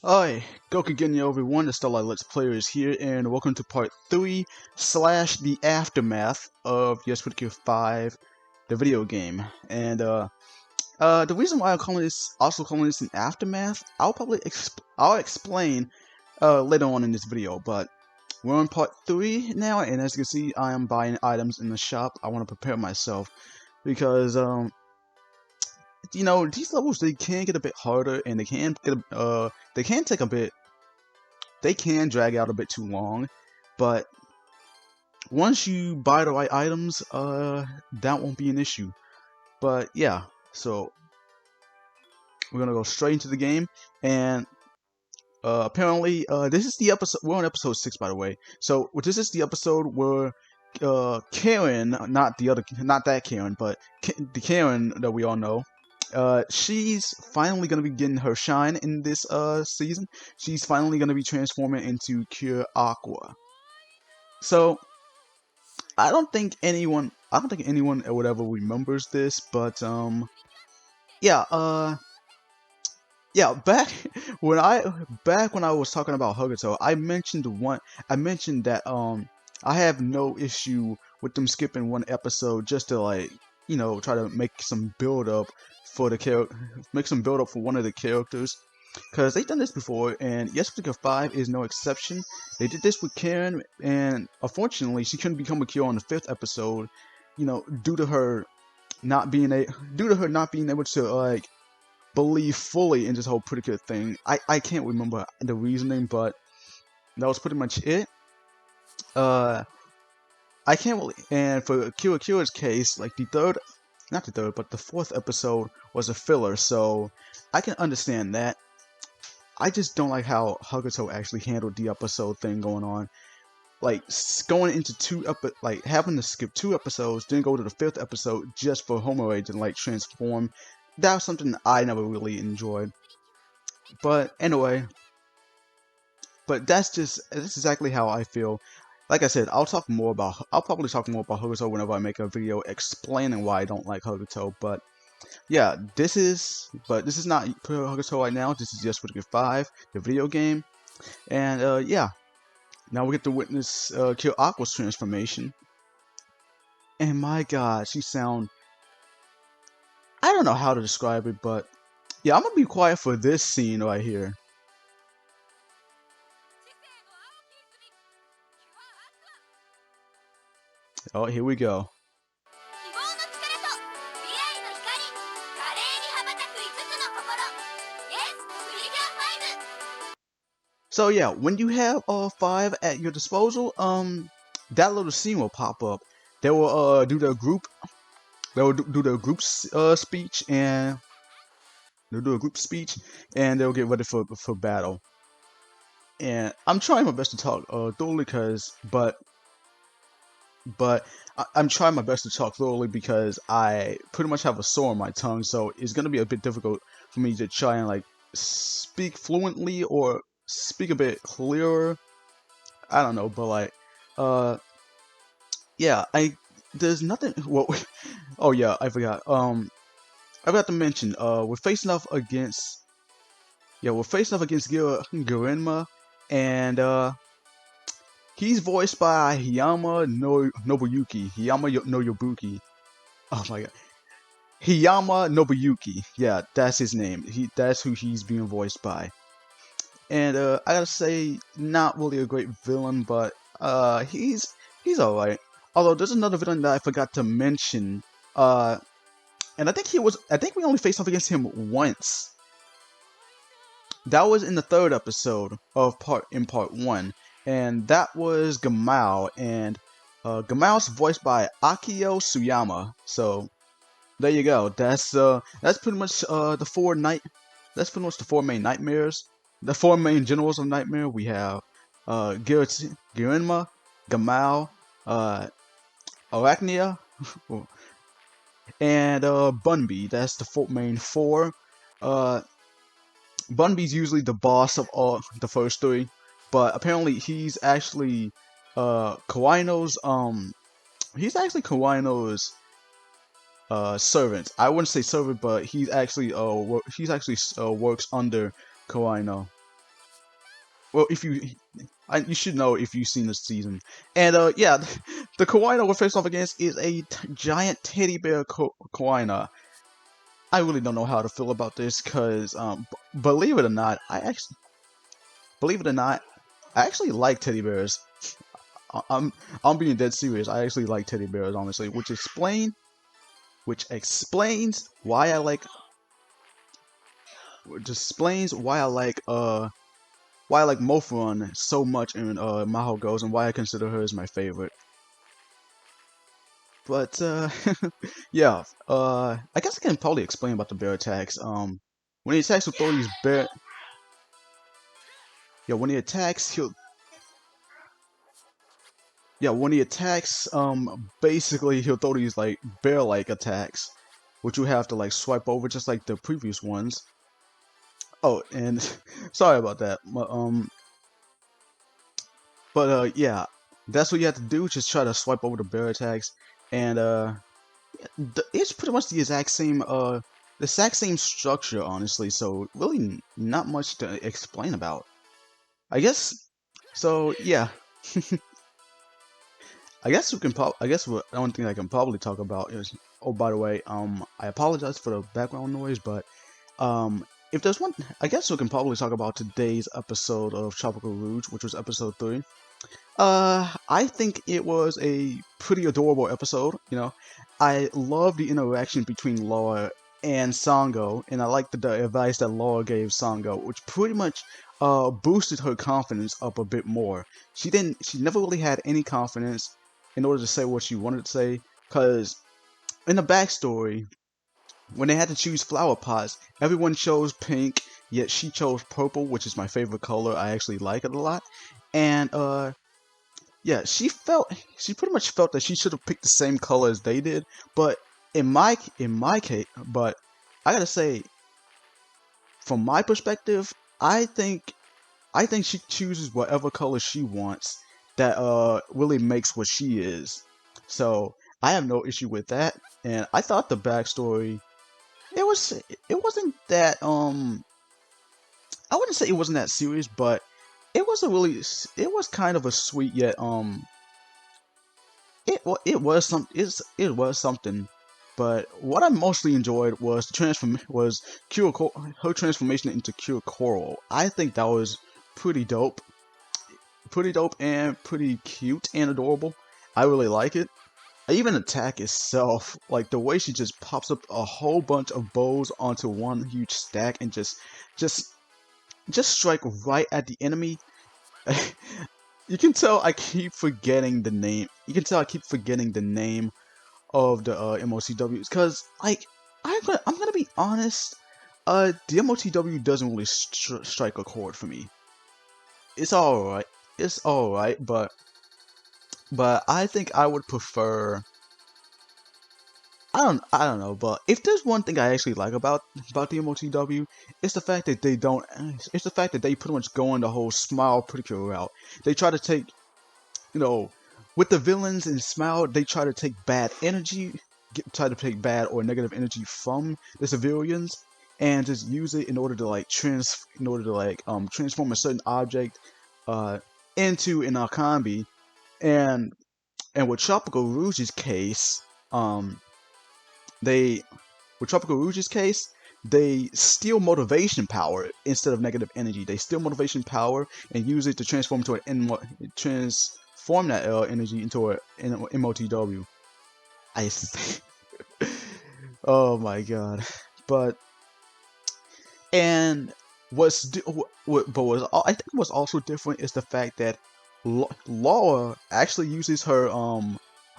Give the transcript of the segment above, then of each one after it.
Hi, Goku Genyo everyone, the Starlight Let's Player is here, and welcome to part 3 slash the aftermath of Yes Cure 5, the video game. And the reason why I'm calling this an aftermath, I'll explain later on in this video. But we're on part 3 now, and as you can see, I am buying items in the shop. I want to prepare myself because you know, these levels, they can get a bit harder, and they can take a bit, they can drag out a bit too long, but once you buy the right items, that won't be an issue. But yeah, so we're gonna go straight into the game, and apparently, this is the episode. We're on episode 6, by the way. So this is the episode where Karen, not that Karen, but the Karen that we all know. She's finally gonna be getting her shine in this season. She's finally gonna be transforming into Cure Aqua. So I don't think anyone would ever remembers this, but yeah, yeah, back when I was talking about Hogato, I mentioned that I have no issue with them skipping one episode just to, like, you know, try to make some build up for one of the characters, because they've done this before, and Yes Particular 5 is no exception. They did this with Karen, and unfortunately, she couldn't become a cure on the 5th episode, you know, due to her not being able to, like, believe fully in this whole particular thing. I can't remember the reasoning, but that was pretty much it. Uh, I can't really, and for Kira's case, like not the third, but the 4th episode was a filler, so I can understand that. I just don't like how Hagato actually handled the episode thing going on. Like, going into like having to skip 2 episodes, then go to the 5th episode just for Homura to, like, transform. That was something I never really enjoyed. But anyway, that's exactly how I feel. Like I said, I'll probably talk more about Hogato whenever I make a video explaining why I don't like Hogato. But yeah, this is not Pure Hogato right now. This is just Wicked 5, the video game. And yeah, now we get to witness Kill Aqua's transformation. And my God, I don't know how to describe it, but yeah, I'm gonna be quiet for this scene right here. Oh, here we go. So yeah, when you have 5 at your disposal, that little scene will pop up. They will do their group. They will do their group speech, and they'll do a group speech, and they'll get ready for battle. And I'm trying my best to talk thoroughly, I'm trying my best to talk thoroughly because I pretty much have a sore on my tongue, so it's gonna be a bit difficult for me to try and, like, speak fluently or speak a bit clearer. I don't know, but, like, uh, yeah, there's nothing. Well, oh yeah, I forgot. I forgot to mention. We're facing off against Gurenma, and he's voiced by Hiyama no Nobuyuki. No Yobuki. Oh my God, Hiyama Nobuyuki. Yeah, that's his name. That's who he's being voiced by. And I gotta say, not really a great villain, but he's alright. Although there's another villain that I forgot to mention. And I think we only faced off against him once. That was in the 3rd episode of part 1, and that was Gamao. And Gamao's voiced by Akio Suyama. So there you go. That's pretty much the 4 night. That's pretty much the 4 main nightmares. The 4 main generals of nightmare. We have Girinma, Gamao, Arachnia, and Bunby. That's the main 4. Uh, Bunby's usually the boss of all the first 3, but apparently he's actually Kawino's servant. I wouldn't say servant, but he's actually works under Kawino. well, if you you should know if you've seen this season. And yeah, the Kawaii we're facing off against is a giant teddy bear Kawaii. I really don't know how to feel about this because, believe it or not, I actually like teddy bears. I'm being dead serious. I actually like teddy bears, honestly, which explains why I like why I like Mofurun so much in Mahou Goes and why I consider her as my favorite. But yeah, I guess I can probably explain about the bear attacks. When he attacks with all these bear, yeah, when he attacks, when he attacks, basically he'll throw these like bear-like attacks, which you have to like swipe over just like the previous ones. Oh, and sorry about that. But yeah, that's what you have to do. Just try to swipe over the bear attacks, and it's pretty much the exact same structure, honestly. So really, not much to explain about. I guess. So yeah, I guess we can. I guess the only thing I can probably talk about is. Oh, by the way, I apologize for the background noise, but if there's one, I guess we can probably talk about today's episode of Tropical Rouge, which was episode 3. I think it was a pretty adorable episode. You know, I love the interaction between Laura and Sango, and I like the advice that Laura gave Sango, which pretty much boosted her confidence up a bit more. She never really had any confidence in order to say what she wanted to say, because in the backstory, when they had to choose flower pots, everyone chose pink, yet she chose purple, which is my favorite color. I actually like it a lot, and yeah, she pretty much felt that she should have picked the same color as they did. But in my case, but I gotta say, from my perspective, I think I think she chooses whatever color she wants that really makes what she is. So I have no issue with that. And I thought the backstory it wasn't that I wouldn't say it wasn't that serious, but it was kind of a sweet yet it was something, but what I mostly enjoyed was her transformation into Cure Coral. I think that was pretty dope, and pretty cute and adorable. I really like it. Even attack itself, like the way she just pops up a whole bunch of bows onto one huge stack and just just strike right at the enemy. You can tell I keep forgetting the name. You can tell I keep forgetting the name of the MOTWs because I'm gonna be honest. The MOTW doesn't really strike a chord for me. It's all right. It's all right, but I think I would prefer. I don't know, but if there's one thing I actually like about the MOTW, it's the fact that they don't. It's the fact that they pretty much go on the whole smile particular route. They try to take, you know, with the villains in Smile, they try to take bad energy, try to take bad or negative energy from the civilians, and just use it in order to transform a certain object uh, into an Akambi. And with Tropical Rouge's case, they with Tropical Rouge's case, they steal motivation power instead of negative energy. They steal motivation power and use it to transform that energy into a MOTW. I oh my god. But and I think what's also different is the fact that Laura actually uses her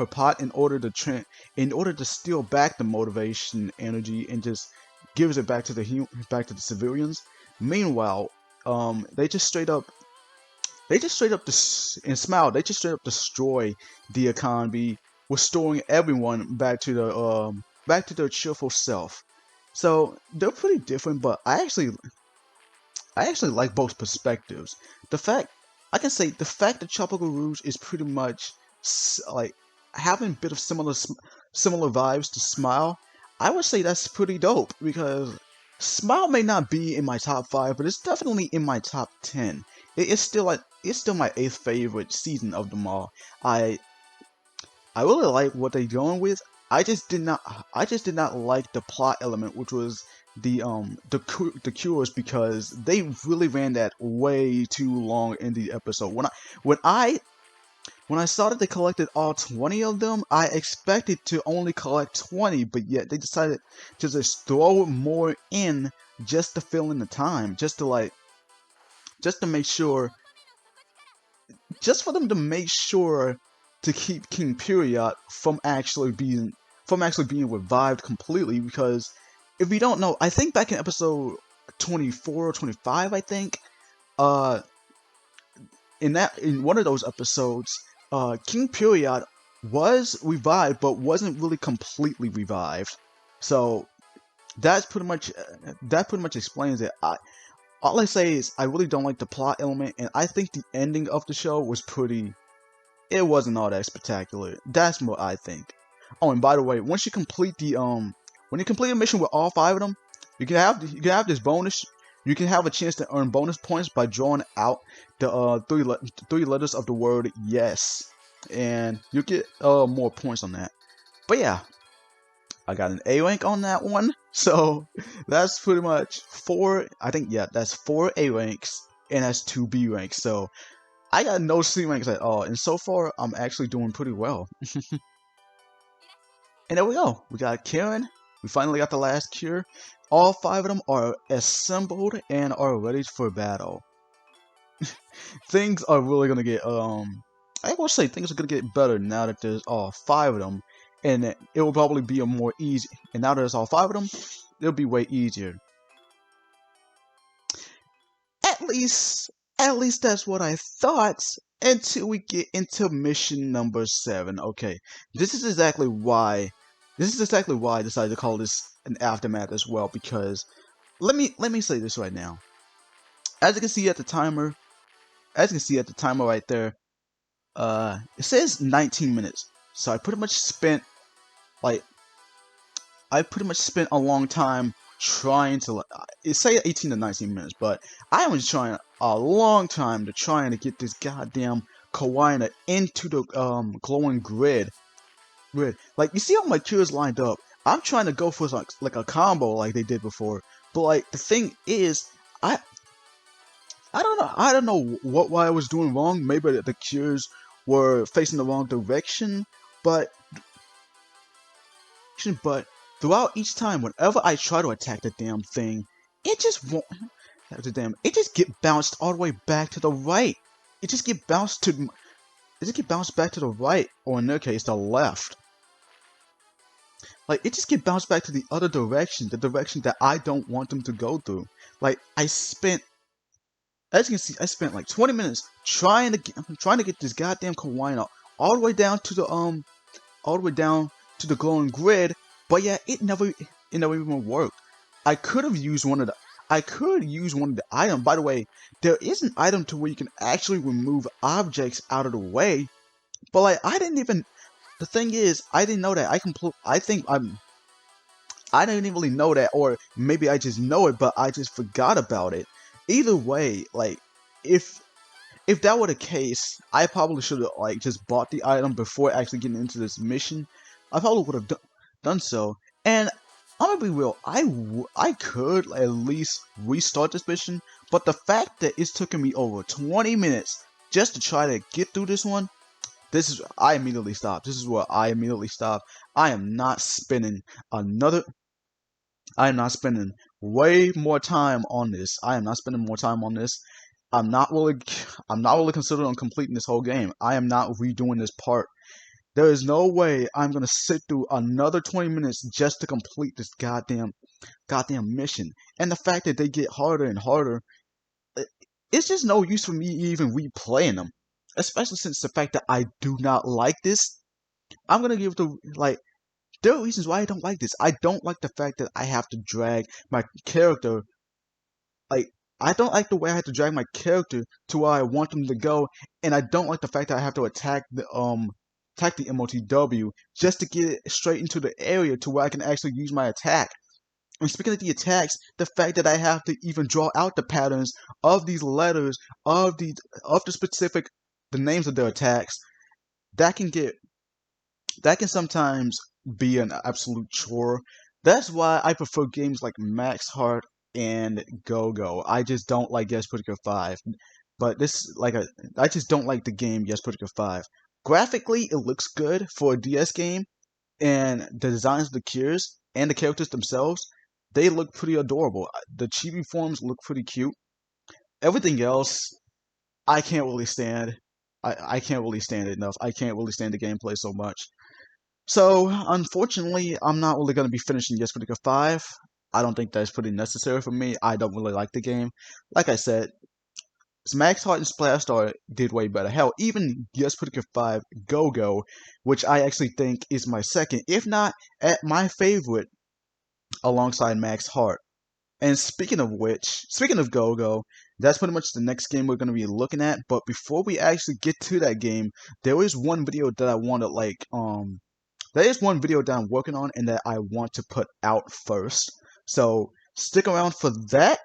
pot in order to steal back the motivation energy and just gives it back to back to the civilians. Meanwhile, they just straight up in Smile they just straight up destroy the economy, restoring everyone back to their cheerful self. So they're pretty different, but I actually like both perspectives. The fact I can say the fact that Tropical Rouge is pretty much like having a bit of similar vibes to Smile, I would say that's pretty dope because Smile may not be in my top 5, but it's definitely in my top 10. it's still my 8th favorite season of them all. I I really like what they're going with. I just did not like the plot element, which was the cures, because they really ran that way too long in the episode. When I when I saw that they collected all 20 of them, I expected to only collect 20, but yet they decided to just throw more in just to fill in the time, just to make sure, just for them to make sure to keep King Period from actually being revived completely. Because if you don't know, I think back in episode 24 or 25, I think, uh, in one of those episodes, King Period was revived, but wasn't really completely revived. So that pretty much explains it. All I say is I really don't like the plot element, and I think the ending of the show was pretty. It wasn't all that spectacular. That's what I think. Oh, and by the way, once you complete when you complete a mission with all 5 of them, you can have this bonus. You can have a chance to earn bonus points by drawing out the three letters of the word yes, and you get more points on that. But yeah, I got an A rank on that one, so that's pretty much 4. I think, yeah, that's 4 A ranks and that's 2 B ranks. So I got no C ranks at all, and so far I'm actually doing pretty well. And there we go. We got Karen. We finally got the last cure. All 5 of them are assembled and are ready for battle. Things are really gonna get I will say things are gonna get better now that there's all 5 of them, and it will probably be a more easy. And now that there's all 5 of them, it'll be way easier. At least, at least that's what I thought. Until we get into mission number 7. Okay, this is exactly why. This is exactly why I decided to call this an aftermath as well. Because let me say this right now. As you can see at the timer, right there, it says 19 minutes. So like I pretty much spent a long time trying to, it say 18 to 19 minutes, but I was trying a long time to trying to get this goddamn Kawaii into the glowing grid. Like, you see how my cures lined up? I'm trying to go for like a combo like they did before, but like the thing is, I I don't know why I was doing wrong. Maybe the cures were facing the wrong direction, but throughout each time, whenever I try to attack the damn thing, it just won't. It just get bounced all the way back to the right. It just get bounced to. It just get bounced back to the right, or in their case, the left. Like, it just get bounced back to the other direction, the direction that I don't want them to go through. Like, as you can see, I spent like 20 minutes trying to get this goddamn Kawaii all the way down to the glowing grid, but yeah, it never even worked. I could use one of the items. By the way, there is an item to where you can actually remove objects out of the way, but like I didn't even. The thing is, I didn't know that. I didn't even really know that, or maybe I just know it, but I just forgot about it. Either way, like if that were the case, I probably should have like just bought the item before actually getting into this mission. I probably would have done so. And I'm gonna be real, I could at least restart this mission, but the fact that it's taking me over 20 minutes just to try to get through this one, I immediately stopped. This is where I immediately stopped. I am not spending way more time on this. I am not spending more time on this. I'm not really considering on completing this whole game. I am not redoing this part. There is no way I'm gonna sit through another 20 minutes just to complete this goddamn mission. And the fact that they get harder and harder, it's just no use for me even replaying them. Especially since the fact that I do not like this. I'm gonna give the like. There are reasons why I don't like this. I don't like the fact that I have to drag my character. Like, I don't like the way I have to drag my character to where I want them to go, and I don't like the fact that I have to attack the MOTW just to get it straight into the area to where I can actually use my attack. And speaking of the attacks, the fact that I have to even draw out the patterns of these letters, of the specific the names of the attacks, that can sometimes be an absolute chore. That's why I prefer games like Max Heart and Go-Go. I just don't like Yes Particular 5. But I just don't like the game Yes Particular 5. Graphically, it looks good for a DS game, and the designs of the cures and the characters themselves, they look pretty adorable. The chibi forms look pretty cute. Everything else, I can't really stand. I can't really stand it enough. I can't really stand the gameplay so much. So, unfortunately, I'm not really going to be finishing Yes Particular 5. I don't think that's pretty necessary for me. I don't really like the game. Like I said, Max Heart and Splash Star did way better. Hell, even Yes Particular 5 Go-Go, which I actually think is my second, if not at my favorite, alongside Max Heart. And speaking of Go-Go, that's pretty much the next game we're going to be looking at. But before we actually get to that game, there is one video that I want to there is one video that I'm working on and that I want to put out first. So stick around for that.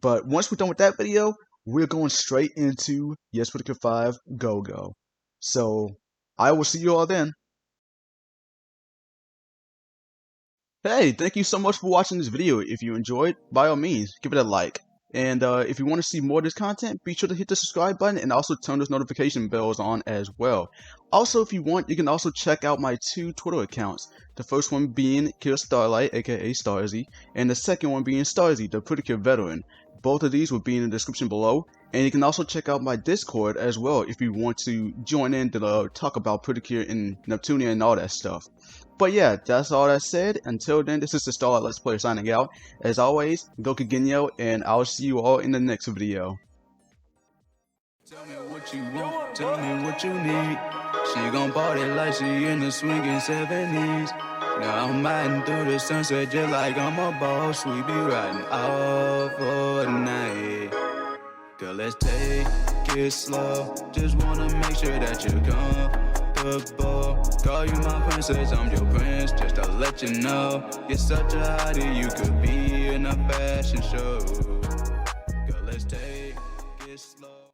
But once we're done with that video, we're going straight into Yes Particular 5 Go-Go. So I will see you all then. Hey, thank you so much for watching this video. If you enjoyed, by all means, give it a like. And if you want to see more of this content, be sure to hit the subscribe button and also turn those notification bells on as well. Also, if you want, you can also check out my 2 Twitter accounts. The first one being Killer Starlight, aka Starzy, and the second one being Starzy, the Pretty Cure Veteran. Both of these will be in the description below. And you can also check out my Discord as well if you want to join in to talk about Pretty Cure and Neptunia and all that stuff. But yeah, that's all that said. Until then, this is the Starlight Let's Player signing out. As always, Goku Ginyo, and I'll see you all in the next video. Tell me what you want, tell me what you need. She gon' party like she in the swinging 70s. Now I'm riding through the sunset just like I'm a boss. We be riding all for the night. Girl, let's take it slow. Just wanna make sure that you're comfortable. Call you my princess, I'm your prince, just to let you know. You're such a hottie, you could be in a fashion show.